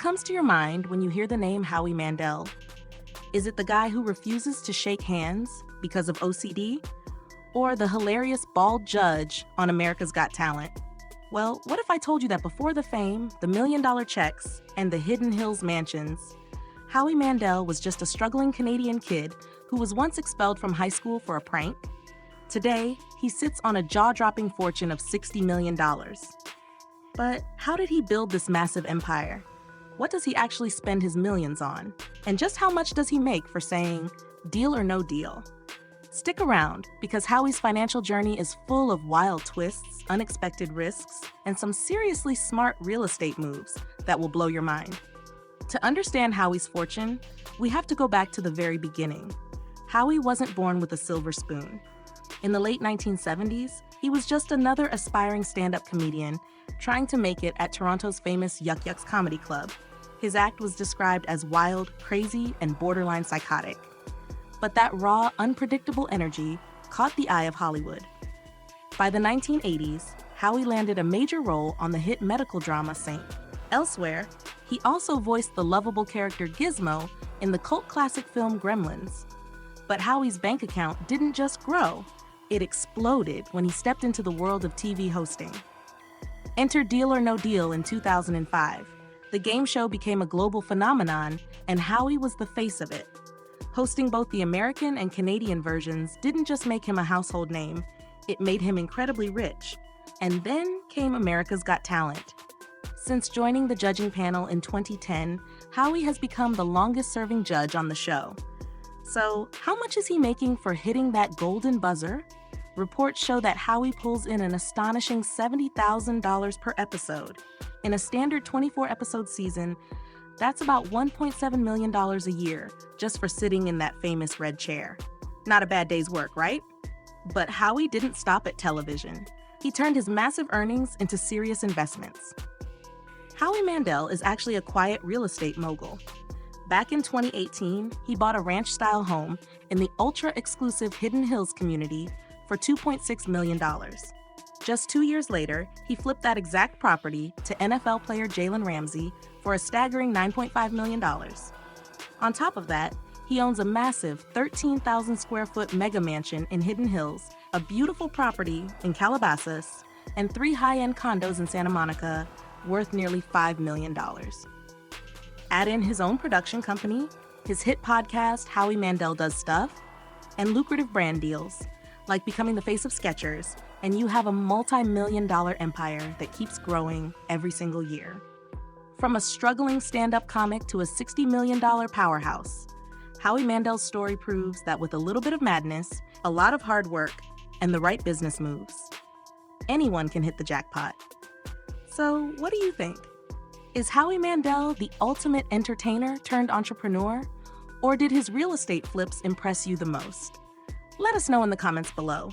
comes to your mind when you hear the name Howie Mandel? Is it the guy who refuses to shake hands because of OCD? Or the hilarious bald judge on America's Got Talent? Well, what if I told you that before the fame, the million-dollar checks, and the Hidden Hills mansions, Howie Mandel was just a struggling Canadian kid who was once expelled from high school for a prank? Today, he sits on a jaw-dropping fortune of $60 million. But how did he build this massive empire? What does he actually spend his millions on? And just how much does he make for saying, deal or no deal? Stick around, because Howie's financial journey is full of wild twists, unexpected risks, and some seriously smart real estate moves that will blow your mind. To understand Howie's fortune, we have to go back to the very beginning. Howie wasn't born with a silver spoon. In the late 1970s, he was just another aspiring stand-up comedian trying to make it at Toronto's famous Yuck Yucks Comedy Club. His act was described as wild, crazy, and borderline psychotic. But that raw, unpredictable energy caught the eye of Hollywood. By the 1980s, Howie landed a major role on the hit medical drama Saint. Elsewhere, he also voiced the lovable character Gizmo in the cult classic film Gremlins. But Howie's bank account didn't just grow, it exploded when he stepped into the world of TV hosting. Enter Deal or No Deal in 2005. The game show became a global phenomenon, and Howie was the face of it. Hosting both the American and Canadian versions didn't just make him a household name, it made him incredibly rich. And then came America's Got Talent. Since joining the judging panel in 2010, Howie has become the longest-serving judge on the show. So, how much is he making for hitting that golden buzzer? Reports show that Howie pulls in an astonishing $70,000 per episode. In a standard 24-episode season, that's about $1.7 million a year just for sitting in that famous red chair. Not a bad day's work, right? But Howie didn't stop at television. He turned his massive earnings into serious investments. Howie Mandel is actually a quiet real estate mogul. Back in 2018, he bought a ranch-style home in the ultra-exclusive Hidden Hills community for $2.6 million. Just 2 years later, he flipped that exact property to NFL player Jalen Ramsey for a staggering $9.5 million. On top of that, he owns a massive 13,000-square-foot mega mansion in Hidden Hills, a beautiful property in Calabasas, and 3 high-end condos in Santa Monica worth nearly $5 million. Add in his own production company, his hit podcast, Howie Mandel Does Stuff, and lucrative brand deals, like becoming the face of Skechers, and you have a multi-million-dollar empire that keeps growing every single year. From a struggling stand-up comic to a $60 million powerhouse, Howie Mandel's story proves that with a little bit of madness, a lot of hard work, and the right business moves, anyone can hit the jackpot. So, what do you think? Is Howie Mandel the ultimate entertainer turned entrepreneur? Or did his real estate flips impress you the most? Let us know in the comments below.